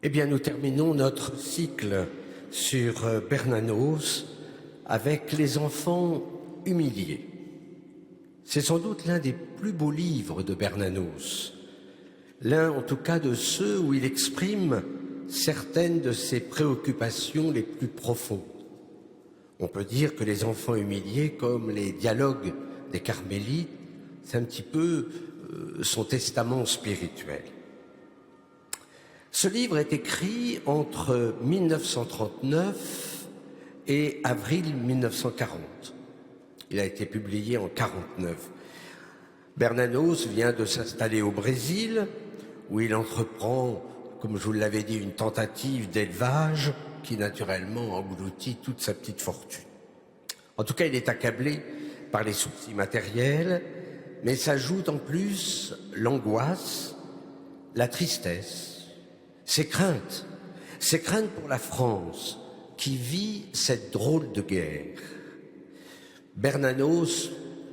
Eh bien, nous terminons notre cycle sur Bernanos avec les enfants humiliés. C'est sans doute l'un des plus beaux livres de Bernanos, l'un en tout cas de ceux où il exprime certaines de ses préoccupations les plus profondes. On peut dire que les enfants humiliés, comme les dialogues des Carmélites, c'est un petit peu son testament spirituel. Ce livre est écrit entre 1939 et avril 1940. Il a été publié en 1949. Bernanos vient de s'installer au Brésil, où il entreprend, comme je vous l'avais dit, une tentative d'élevage qui naturellement engloutit toute sa petite fortune. En tout cas, il est accablé par les soucis matériels, mais s'ajoute en plus l'angoisse, la tristesse, ses craintes pour la France qui vit cette drôle de guerre. Bernanos,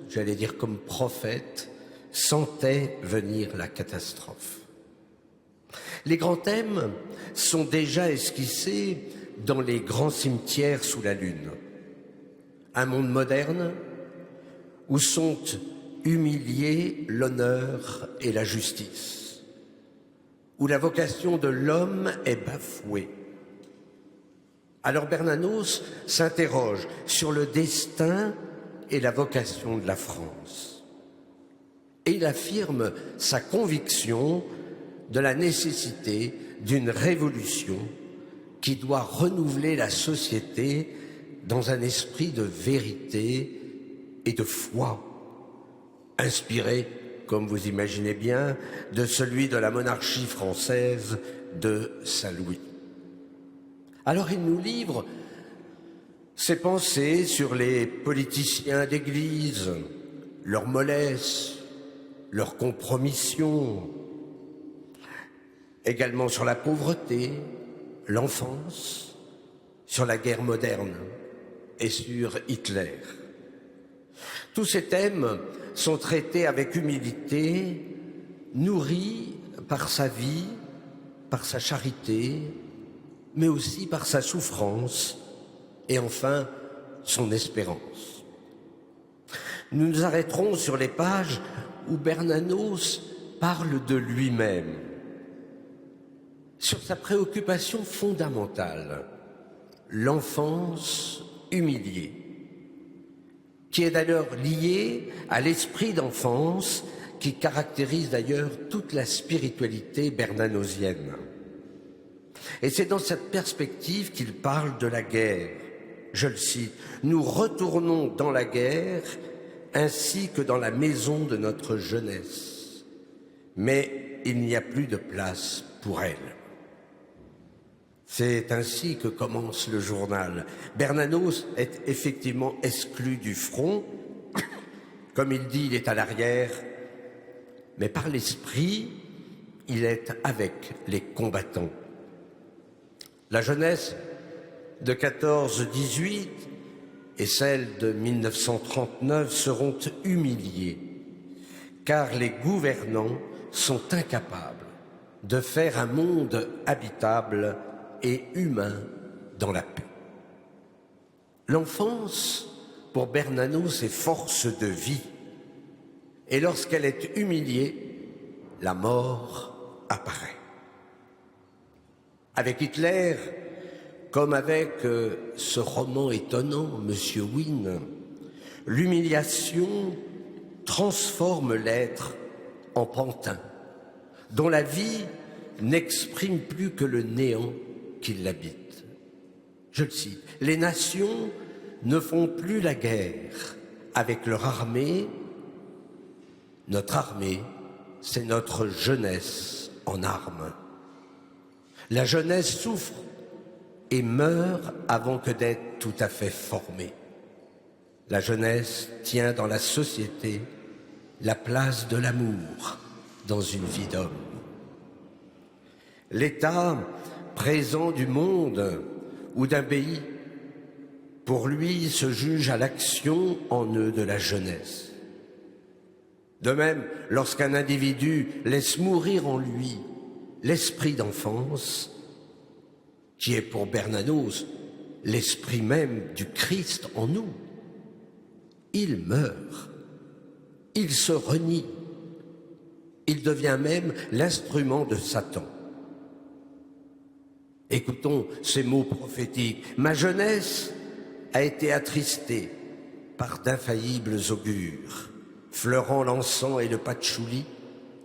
j'allais dire comme prophète, sentait venir la catastrophe. Les grands thèmes sont déjà esquissés dans les grands cimetières sous la lune. Un monde moderne où sont humiliés l'honneur et la justice, où la vocation de l'homme est bafouée. Alors Bernanos s'interroge sur le destin et la vocation de la France. Et il affirme sa conviction de la nécessité d'une révolution qui doit renouveler la société dans un esprit de vérité et de foi, inspiré, comme vous imaginez bien, de celui de la monarchie française de Saint-Louis. Alors il nous livre ses pensées sur les politiciens d'église, leur mollesse, leur compromission, également sur la pauvreté, l'enfance, sur la guerre moderne et sur Hitler. Tous ces thèmes sont traités avec humilité, nourris par sa vie, par sa charité, mais aussi par sa souffrance et enfin son espérance. Nous nous arrêterons sur les pages où Bernanos parle de lui-même, sur sa préoccupation fondamentale, l'enfance humiliée, qui est d'ailleurs liée à l'esprit d'enfance qui caractérise d'ailleurs toute la spiritualité bernanosienne. Et c'est dans cette perspective qu'il parle de la guerre. Je le cite, « Nous retournons dans la guerre ainsi que dans la maison de notre jeunesse. Mais il n'y a plus de place pour elle. » C'est ainsi que commence le journal. Bernanos est effectivement exclu du front. Comme il dit, il est à l'arrière. Mais par l'esprit, il est avec les combattants. La jeunesse de 14-18 et celle de 1939 seront humiliées, car les gouvernants sont incapables de faire un monde habitable et humain dans la paix. L'enfance, pour Bernanos, est force de vie, et lorsqu'elle est humiliée, la mort apparaît. Avec Hitler, comme avec ce roman étonnant, Monsieur Wynne, l'humiliation transforme l'être en pantin, dont la vie n'exprime plus que le néant qui l'habite. Je le cite, « Les nations ne font plus la guerre avec leur armée. Notre armée, c'est notre jeunesse en armes. La jeunesse souffre et meurt avant que d'être tout à fait formée. La jeunesse tient dans la société la place de l'amour dans une vie d'homme. L'état présent du monde ou d'un pays, pour lui, se juge à l'action en eux de la jeunesse. De même, lorsqu'un individu laisse mourir en lui l'esprit d'enfance, qui est pour Bernanos l'esprit même du Christ en nous. Il meurt, il se renie, il devient même l'instrument de Satan. Écoutons ces mots prophétiques. Ma jeunesse a été attristée par d'infaillibles augures, fleurant l'encens et le patchouli,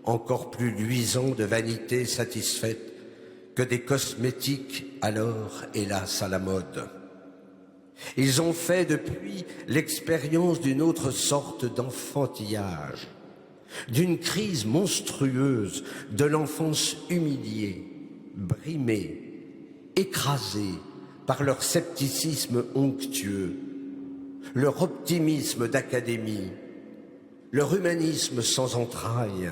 encore plus luisant de vanité satisfaite que des cosmétiques alors, hélas, à la mode. Ils ont fait depuis l'expérience d'une autre sorte d'enfantillage, d'une crise monstrueuse de l'enfance humiliée, brimée, écrasée par leur scepticisme onctueux, leur optimisme d'académie, leur humanisme sans entrailles,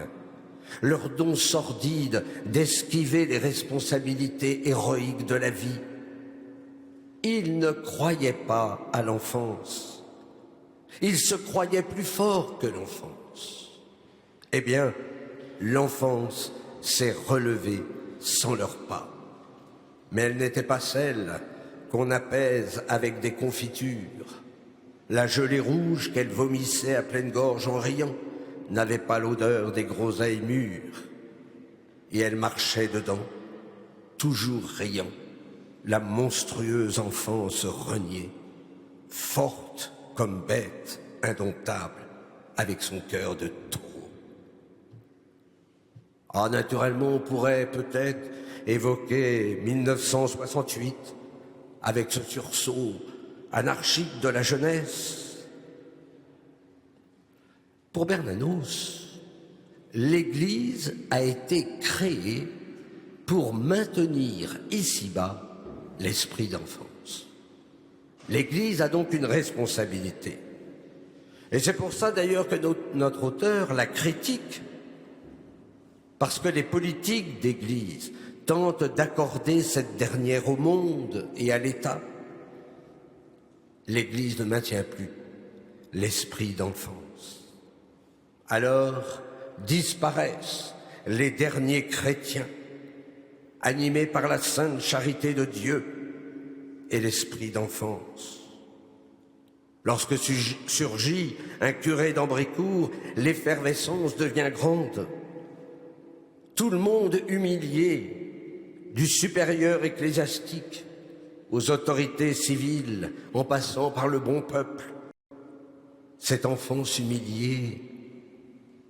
leur don sordide d'esquiver les responsabilités héroïques de la vie. Ils ne croyaient pas à l'enfance. Ils se croyaient plus forts que l'enfance. Eh bien, l'enfance s'est relevée sans leurs pas. Mais elle n'était pas celle qu'on apaise avec des confitures. La gelée rouge qu'elle vomissait à pleine gorge en riant n'avait pas l'odeur des groseilles mûres. Et elle marchait dedans, toujours riant, la monstrueuse enfance reniée, forte comme bête indomptable, avec son cœur de taureau. Ah, naturellement, on pourrait peut-être évoquer 1968, avec ce sursaut anarchique de la jeunesse. Pour Bernanos, l'Église a été créée pour maintenir ici-bas l'esprit d'enfance. L'Église a donc une responsabilité. Et c'est pour ça d'ailleurs que notre auteur la critique, parce que les politiques d'Église tentent d'accorder cette dernière au monde et à l'État. L'Église ne maintient plus l'esprit d'enfance. Alors disparaissent les derniers chrétiens, animés par la sainte charité de Dieu et l'esprit d'enfance. Lorsque surgit un curé d'Ambricourt, l'effervescence devient grande. Tout le monde humilié, du supérieur ecclésiastique aux autorités civiles, en passant par le bon peuple. Cette enfance humiliée,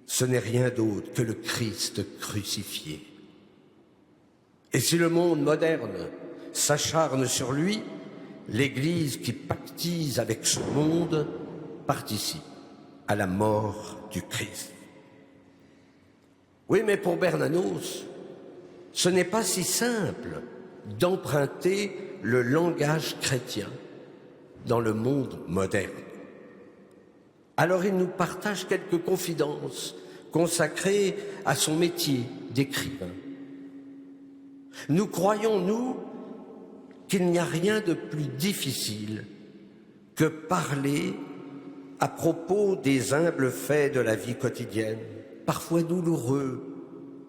ce n'est rien d'autre que le Christ crucifié. Et si le monde moderne s'acharne sur lui, l'Église qui pactise avec ce monde participe à la mort du Christ. Oui, mais pour Bernanos, ce n'est pas si simple d'emprunter le langage chrétien dans le monde moderne. Alors il nous partage quelques confidences consacrées à son métier d'écrivain. Nous croyons, nous, qu'il n'y a rien de plus difficile que parler à propos des humbles faits de la vie quotidienne, parfois douloureux,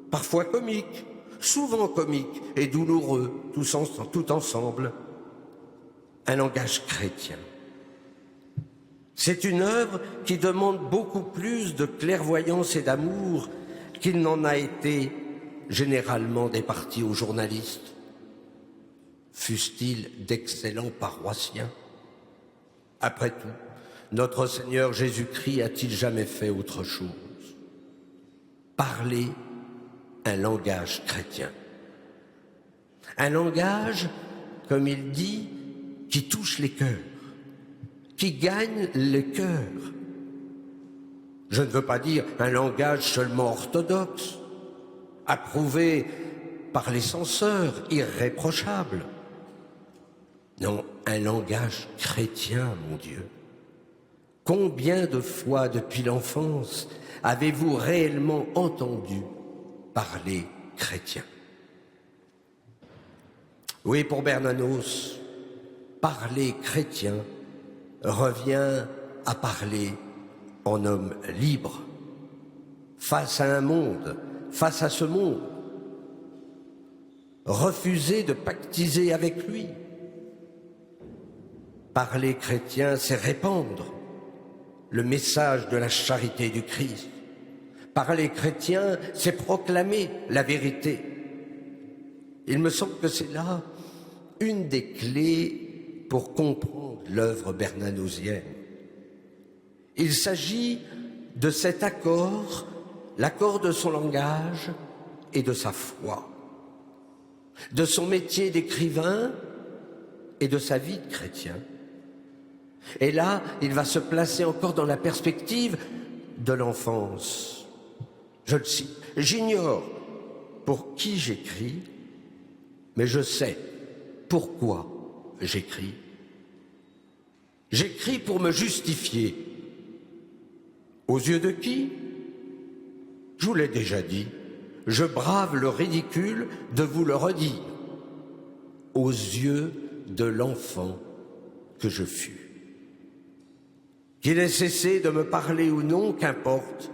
parfois comiques, souvent comiques et douloureux, tout ensemble, un langage chrétien. C'est une œuvre qui demande beaucoup plus de clairvoyance et d'amour qu'il n'en a été généralement départi aux journalistes, fussent-ils d'excellents paroissiens. Après tout, notre Seigneur Jésus-Christ a-t-il jamais fait autre chose? Parler un langage chrétien. Un langage, comme il dit, qui touche les cœurs, qui gagne les cœurs. Je ne veux pas dire un langage seulement orthodoxe, approuvé par les censeurs, irréprochable. Non, un langage chrétien, mon Dieu. Combien de fois depuis l'enfance avez-vous réellement entendu parler chrétien? Oui, pour Bernanos, parler chrétien revient à parler en homme libre, face à un monde, face à ce monde. refuser de pactiser avec lui. Parler chrétien, c'est répandre le message de la charité du Christ. Parler chrétien, c'est proclamer la vérité. Il me semble que c'est là une des clés pour comprendre l'œuvre bernanosienne. Il s'agit de cet accord, l'accord de son langage et de sa foi, de son métier d'écrivain et de sa vie de chrétien. Et là, il va se placer encore dans la perspective de l'enfance. Je le cite, « J'ignore pour qui j'écris, mais je sais pourquoi j'écris. J'écris pour me justifier. Aux yeux de qui? Je vous l'ai déjà dit, je brave le ridicule de vous le redire. Aux yeux de l'enfant que je fus. Qu'il ait cessé de me parler ou non, qu'importe,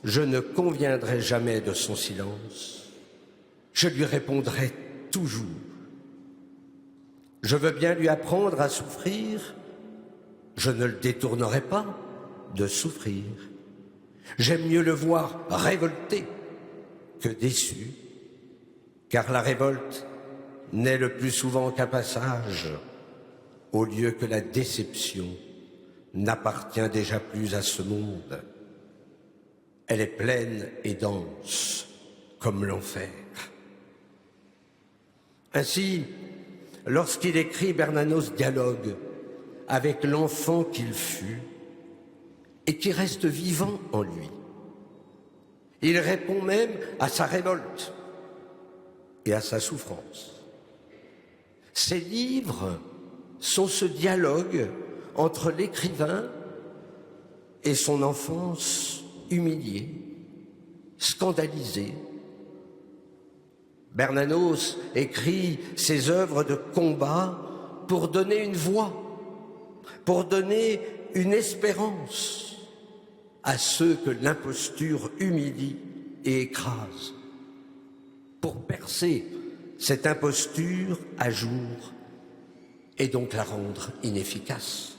je ne conviendrai jamais de son silence. Je lui répondrai toujours. Je veux bien lui apprendre à souffrir, je ne le détournerai pas de souffrir. J'aime mieux le voir révolté que déçu, car la révolte n'est le plus souvent qu'un passage, au lieu que la déception n'appartient déjà plus à ce monde. Elle est pleine et dense comme l'enfer. Ainsi, lorsqu'il écrit, Bernanos dialogue avec l'enfant qu'il fut et qui reste vivant en lui. Il répond même à sa révolte et à sa souffrance. Ces livres sont ce dialogue entre l'écrivain et son enfance humiliée, scandalisée. Bernanos écrit ses œuvres de combat pour donner une voix, pour donner une espérance à ceux que l'imposture humilie et écrase, pour percer cette imposture à jour et donc la rendre inefficace.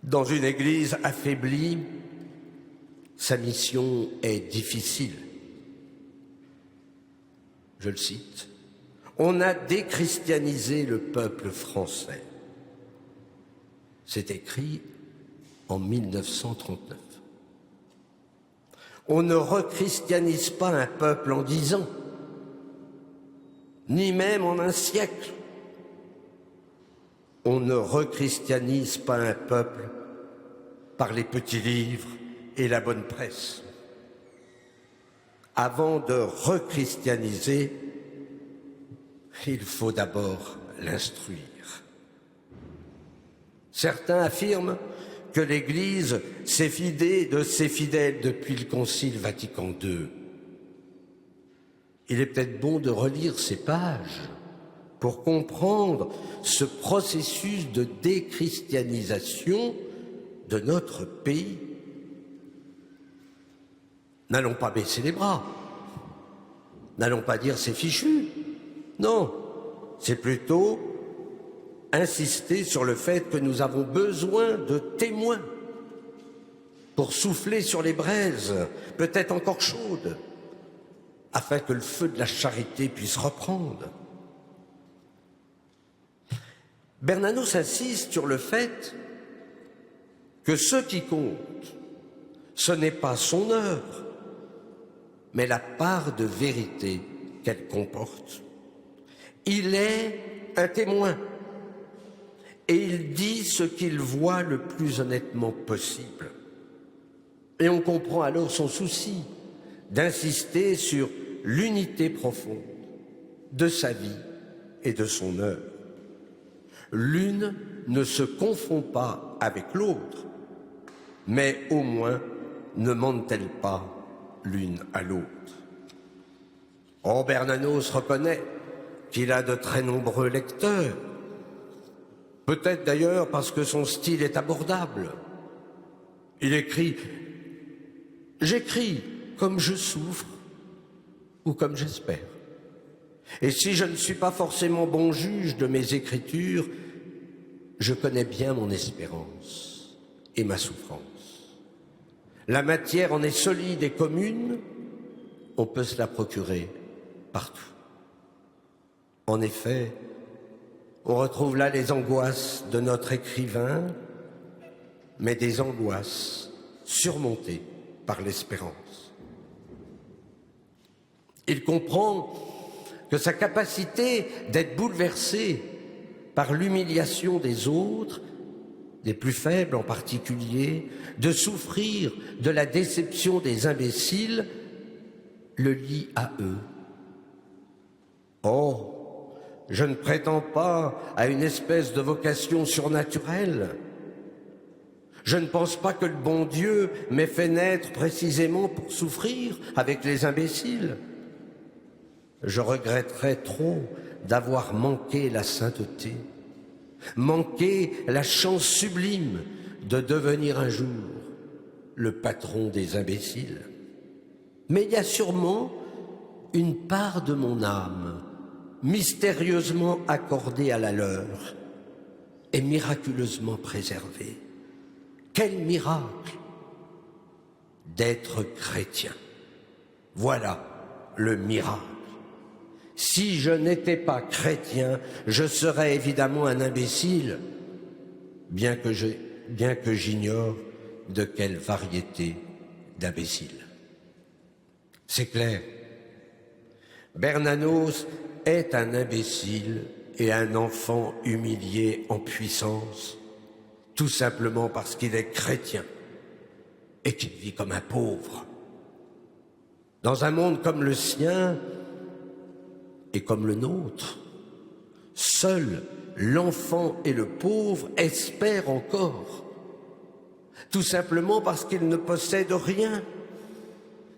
Dans une église affaiblie, sa mission est difficile. Je le cite, « On a déchristianisé le peuple français ». C'est écrit en 1939. On ne rechristianise pas un peuple en 10 ans, ni même en un siècle. On ne rechristianise pas un peuple par les petits livres et la bonne presse. Avant de rechristianiser, il faut d'abord l'instruire. Certains affirment que l'Église s'est vidée de ses fidèles depuis le Concile Vatican II. Il est peut-être bon de relire ces pages pour comprendre ce processus de déchristianisation de notre pays. N'allons pas baisser les bras, n'allons pas dire c'est fichu. Non, c'est plutôt insister sur le fait que nous avons besoin de témoins pour souffler sur les braises, peut-être encore chaudes, afin que le feu de la charité puisse reprendre. Bernanos insiste sur le fait que ce qui compte, ce n'est pas son œuvre, mais la part de vérité qu'elle comporte. Il est un témoin et il dit ce qu'il voit le plus honnêtement possible. Et on comprend alors son souci d'insister sur l'unité profonde de sa vie et de son œuvre. L'une ne se confond pas avec l'autre, mais au moins ne mentent-elles pas l'une à l'autre. Bernanos reconnaît qu'il a de très nombreux lecteurs, peut-être d'ailleurs parce que son style est abordable. Il écrit « J'écris comme je souffre, ou comme j'espère. Et si je ne suis pas forcément bon juge de mes écritures, je connais bien mon espérance et ma souffrance. La matière en est solide et commune, on peut se la procurer partout. En effet, on retrouve là les angoisses de notre écrivain, mais des angoisses surmontées par l'espérance. Il comprend que sa capacité d'être bouleversé par l'humiliation des autres, des plus faibles en particulier, de souffrir de la déception des imbéciles, le lie à eux. Oh, je ne prétends pas à une espèce de vocation surnaturelle. Je ne pense pas que le bon Dieu m'ait fait naître précisément pour souffrir avec les imbéciles. Je regretterais trop d'avoir manqué la sainteté, manqué la chance sublime de devenir un jour le patron des imbéciles. Mais il y a sûrement une part de mon âme mystérieusement accordée à la leur et miraculeusement préservée. Quel miracle d'être chrétien! Voilà le miracle. Si je n'étais pas chrétien, je serais évidemment un imbécile, bien que j'ignore de quelle variété d'imbéciles. C'est clair. Bernanos est un imbécile et un enfant humilié en puissance, tout simplement parce qu'il est chrétien et qu'il vit comme un pauvre. Dans un monde comme le sien et comme le nôtre, seul l'enfant et le pauvre espèrent encore, tout simplement parce qu'ils ne possèdent rien,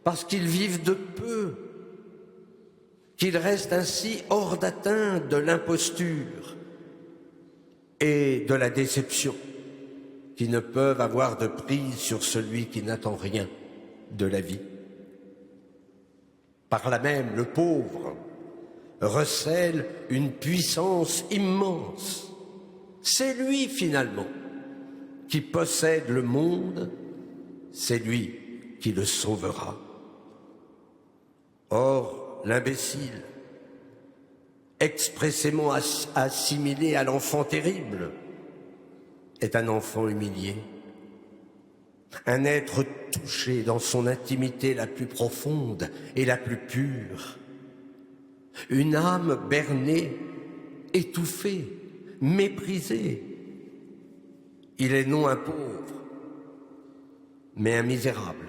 parce qu'ils vivent de peu, qu'ils restent ainsi hors d'atteinte de l'imposture et de la déception, qui ne peuvent avoir de prise sur celui qui n'attend rien de la vie. Par là même, le pauvre recèle une puissance immense. C'est lui, finalement, qui possède le monde, c'est lui qui le sauvera. Or, l'imbécile, expressément assimilé à l'enfant terrible, est un enfant humilié, un être touché dans son intimité la plus profonde et la plus pure, une âme bernée, étouffée, méprisée. Il est non un pauvre, mais un misérable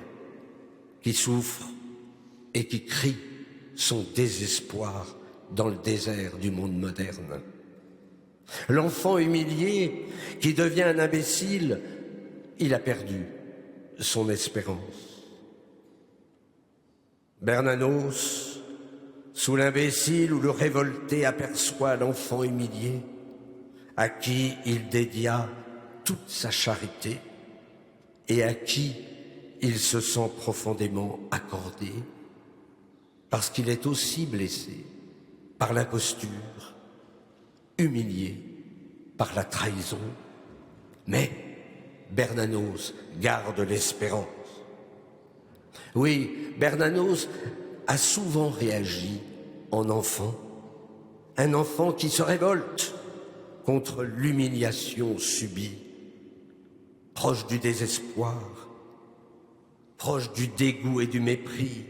qui souffre et qui crie son désespoir dans le désert du monde moderne. L'enfant humilié qui devient un imbécile, il a perdu son espérance. Bernanos, sous l'imbécile ou le révolté, aperçoit l'enfant humilié à qui il dédia toute sa charité et à qui il se sent profondément accordé parce qu'il est aussi blessé par l'imposture, humilié par la trahison. Mais Bernanos garde l'espérance. Oui, Bernanos a souvent réagi en enfant, un enfant qui se révolte contre l'humiliation subie, proche du désespoir, proche du dégoût et du mépris.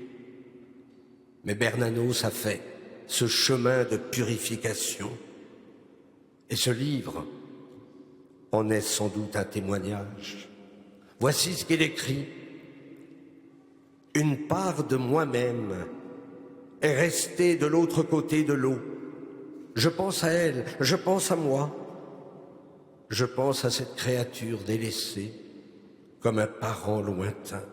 Mais Bernanos a fait ce chemin de purification et ce livre en est sans doute un témoignage. Voici ce qu'il écrit. Une part de moi-même est restée de l'autre côté de l'eau. Je pense à elle, je pense à moi. Je pense à cette créature délaissée comme un parent lointain.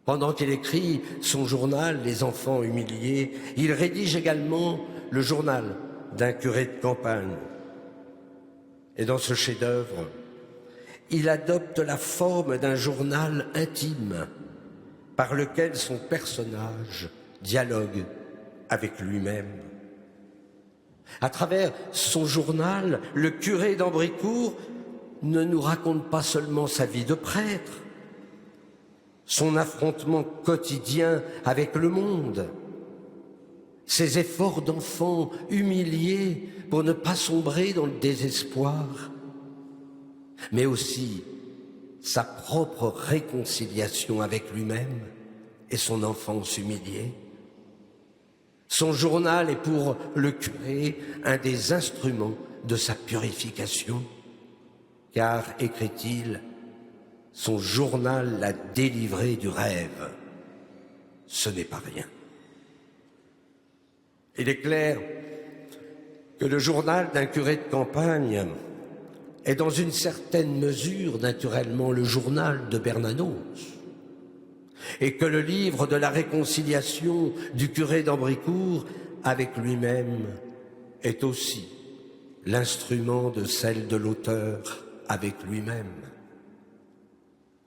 Pendant qu'il écrit son journal, Les enfants humiliés, il rédige également le journal d'un curé de campagne. Et dans ce chef-d'œuvre, il adopte la forme d'un journal intime, par lequel son personnage dialogue avec lui-même. À travers son journal, le curé d'Ambricourt ne nous raconte pas seulement sa vie de prêtre, son affrontement quotidien avec le monde, ses efforts d'enfant humilié pour ne pas sombrer dans le désespoir, mais aussi sa propre réconciliation avec lui-même et son enfance humiliée. Son journal est pour le curé un des instruments de sa purification, car, écrit-il, son journal l'a délivré du rêve. Ce n'est pas rien. Il est clair que le journal d'un curé de campagne est dans une certaine mesure, naturellement, le journal de Bernanos, et que le livre de la réconciliation du curé d'Ambricourt avec lui-même est aussi l'instrument de celle de l'auteur avec lui-même.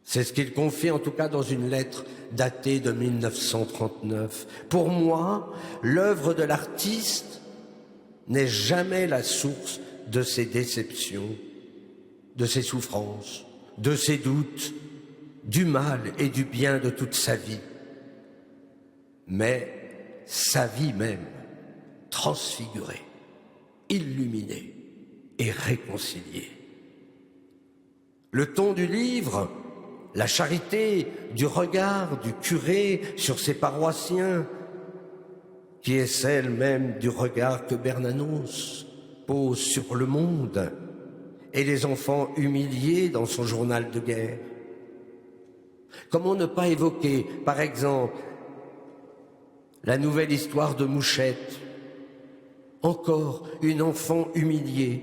C'est ce qu'il confie en tout cas dans une lettre datée de 1939. Pour moi, l'œuvre de l'artiste n'est jamais la source de ses déceptions, de ses souffrances, de ses doutes, du mal et du bien de toute sa vie, mais sa vie même transfigurée, illuminée et réconciliée. Le ton du livre, la charité du regard du curé sur ses paroissiens, qui est celle même du regard que Bernanos pose sur le monde et les enfants humiliés dans son journal de guerre. Comment ne pas évoquer, par exemple, la nouvelle histoire de Mouchette, encore une enfant humiliée,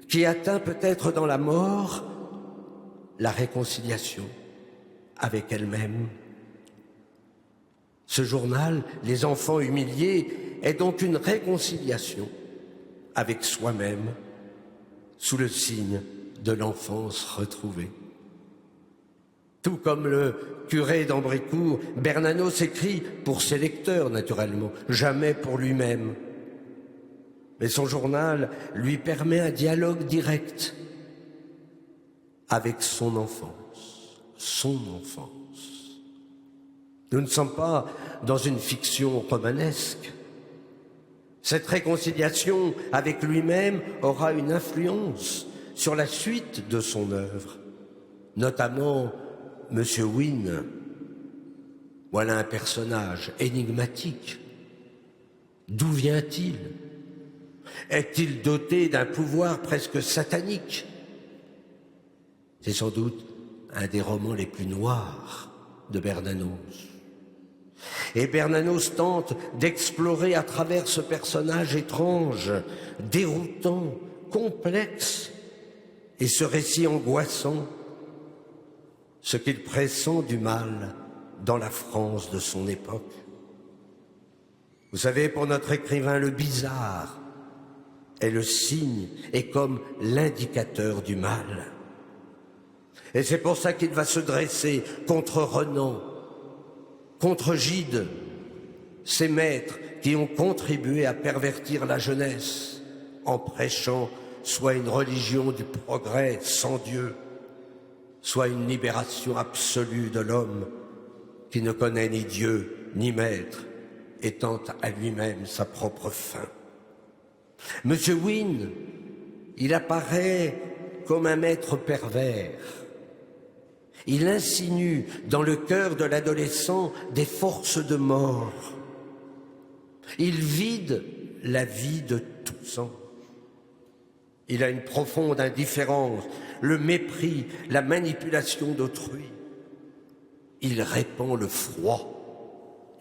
qui atteint peut-être dans la mort la réconciliation avec elle-même. Ce journal, Les enfants humiliés, est donc une réconciliation avec soi-même sous le signe de l'enfance retrouvée. Tout comme le curé d'Ambricourt, Bernanos écrit pour ses lecteurs, naturellement, jamais pour lui-même. Mais son journal lui permet un dialogue direct avec son enfance, son enfance. Nous ne sommes pas dans une fiction romanesque. Cette réconciliation avec lui-même aura une influence sur la suite de son œuvre, notamment Monsieur Wynne. Voilà un personnage énigmatique. D'où vient-il? Est-il doté d'un pouvoir presque satanique? C'est sans doute un des romans les plus noirs de Bernanos. Et Bernanos tente d'explorer à travers ce personnage étrange, déroutant, complexe, et ce récit angoissant, ce qu'il pressent du mal dans la France de son époque. Vous savez, pour notre écrivain, le bizarre est le signe et comme l'indicateur du mal. Et c'est pour ça qu'il va se dresser contre Renan, contre Gide, ces maîtres qui ont contribué à pervertir la jeunesse en prêchant soit une religion du progrès sans Dieu, soit une libération absolue de l'homme qui ne connaît ni Dieu ni maître, étant à lui-même sa propre fin. Monsieur Wynne, il apparaît comme un maître pervers. Il insinue dans le cœur de l'adolescent des forces de mort. Il vide la vie de tout sens. Il a une profonde indifférence, le mépris, la manipulation d'autrui. Il répand le froid.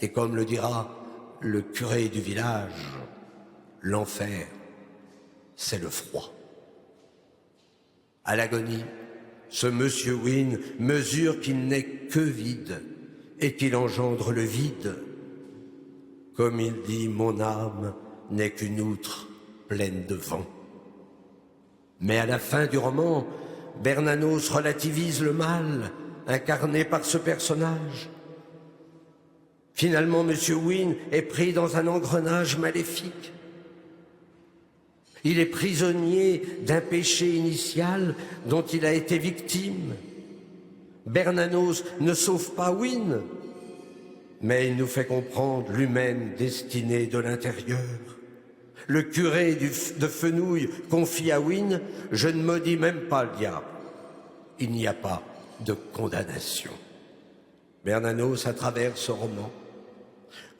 Et comme le dira le curé du village, l'enfer, c'est le froid. À l'agonie, ce monsieur Wynne mesure qu'il n'est que vide et qu'il engendre le vide. Comme il dit, mon âme n'est qu'une outre pleine de vent. Mais à la fin du roman, Bernanos relativise le mal incarné par ce personnage. Finalement, M. Wynne est pris dans un engrenage maléfique. Il est prisonnier d'un péché initial dont il a été victime. Bernanos ne sauve pas Wynne, mais il nous fait comprendre l'humaine destinée de l'intérieur. Le curé de Fenouil confie à Wynne: « Je ne maudis même pas le diable. » Il n'y a pas de condamnation. Bernanos, à travers ce roman,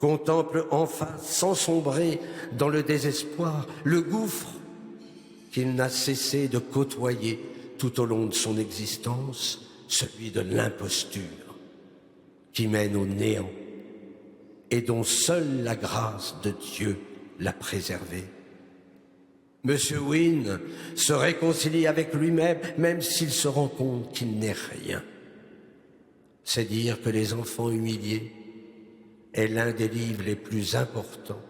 contemple enfin, sans sombrer dans le désespoir, le gouffre qu'il n'a cessé de côtoyer tout au long de son existence, celui de l'imposture qui mène au néant et dont seule la grâce de Dieu l'a préservé. Monsieur Wynne se réconcilie avec lui-même, même s'il se rend compte qu'il n'est rien. C'est dire que Les Enfants humiliés est l'un des livres les plus importants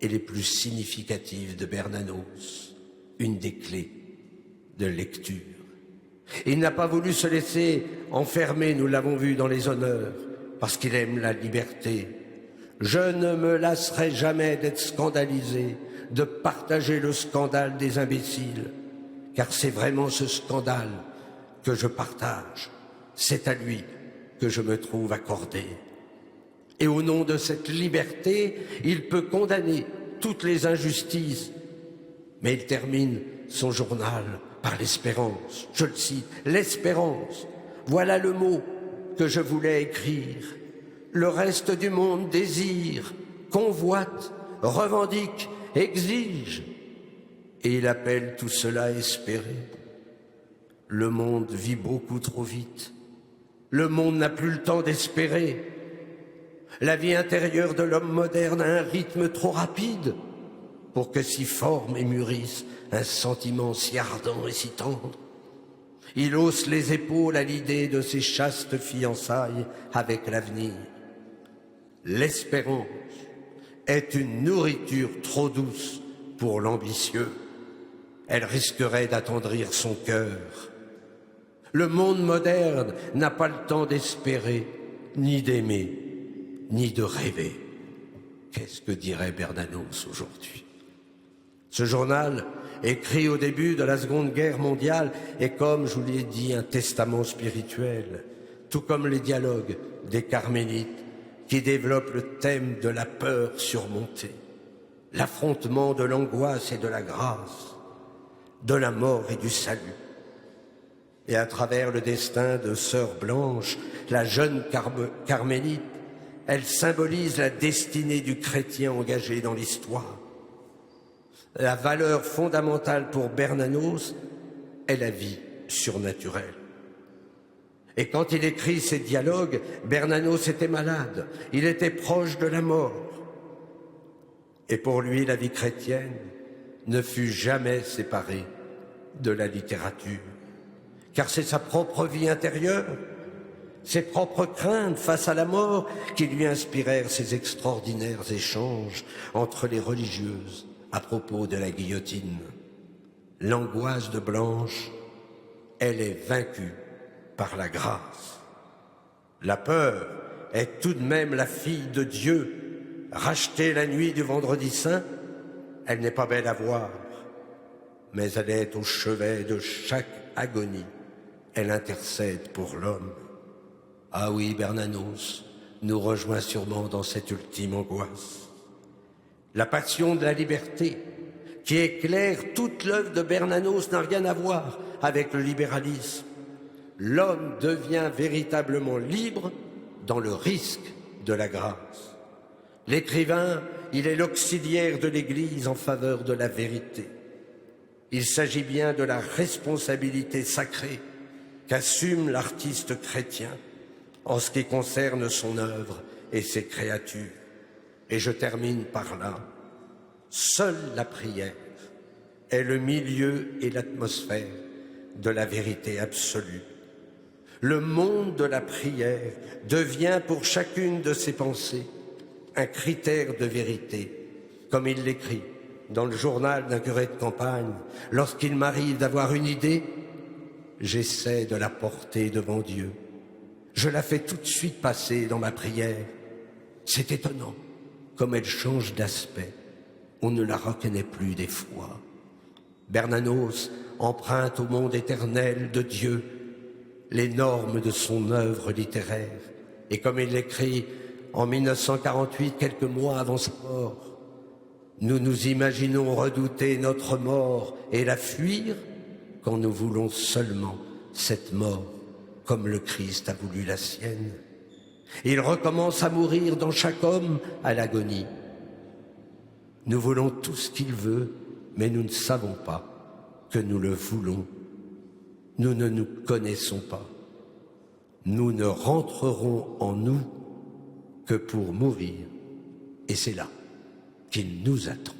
et les plus significatifs de Bernanos, une des clés de lecture. Il n'a pas voulu se laisser enfermer, nous l'avons vu dans Les Honneurs, parce qu'il aime la liberté. Je ne me lasserai jamais d'être scandalisé, de partager le scandale des imbéciles, car c'est vraiment ce scandale que je partage. C'est à lui que je me trouve accordé. Et au nom de cette liberté, il peut condamner toutes les injustices. Mais il termine son journal par l'espérance. Je le cite, l'espérance. Voilà le mot que je voulais écrire. Le reste du monde désire, convoite, revendique, exige. Et il appelle tout cela espérer. Le monde vit beaucoup trop vite. Le monde n'a plus le temps d'espérer. La vie intérieure de l'homme moderne a un rythme trop rapide pour que s'y forme et mûrisse un sentiment si ardent et si tendre. Il hausse les épaules à l'idée de ses chastes fiançailles avec l'avenir. L'espérance est une nourriture trop douce pour l'ambitieux. Elle risquerait d'attendrir son cœur. Le monde moderne n'a pas le temps d'espérer, ni d'aimer, ni de rêver. Qu'est-ce que dirait Bernanos aujourd'hui? Ce journal, écrit au début de la Seconde Guerre mondiale, est, comme je vous l'ai dit, un testament spirituel, tout comme les dialogues des Carmélites qui développent le thème de la peur surmontée, l'affrontement de l'angoisse et de la grâce, de la mort et du salut. Et à travers le destin de Sœur Blanche, la jeune Carmélite, elle symbolise la destinée du chrétien engagé dans l'histoire. La valeur fondamentale pour Bernanos est la vie surnaturelle. Et quand il écrit ces dialogues, Bernanos était malade, il était proche de la mort. Et pour lui, la vie chrétienne ne fut jamais séparée de la littérature, car c'est sa propre vie intérieure, ses propres craintes face à la mort qui lui inspirèrent ces extraordinaires échanges entre les religieuses à propos de la guillotine. L'angoisse de Blanche, elle est vaincue par la grâce. La peur est tout de même la fille de Dieu, rachetée la nuit du Vendredi Saint. Elle n'est pas belle à voir, mais elle est au chevet de chaque agonie. Elle intercède pour l'homme. Ah oui, Bernanos nous rejoint sûrement dans cette ultime angoisse. La passion de la liberté qui éclaire toute l'œuvre de Bernanos n'a rien à voir avec le libéralisme. L'homme devient véritablement libre dans le risque de la grâce. L'écrivain, il est l'auxiliaire de l'Église en faveur de la vérité. Il s'agit bien de la responsabilité sacrée qu'assume l'artiste chrétien en ce qui concerne son œuvre et ses créatures. Et je termine par là. Seule la prière est le milieu et l'atmosphère de la vérité absolue. Le monde de la prière devient pour chacune de ses pensées un critère de vérité, comme il l'écrit dans le journal d'un curé de campagne. Lorsqu'il m'arrive d'avoir une idée, j'essaie de la porter devant Dieu. Je la fais tout de suite passer dans ma prière. C'est étonnant, comme elle change d'aspect. On ne la reconnaît plus des fois. Bernanos emprunte au monde éternel de Dieu les normes de son œuvre littéraire. Et comme il l'écrit en 1948, quelques mois avant sa mort, nous nous imaginons redouter notre mort et la fuir quand nous voulons seulement cette mort comme le Christ a voulu la sienne. Il recommence à mourir dans chaque homme à l'agonie. Nous voulons tout ce qu'il veut, mais nous ne savons pas que nous le voulons. Nous ne nous connaissons pas. Nous ne rentrerons en nous que pour mourir. Et c'est là qu'il nous attend.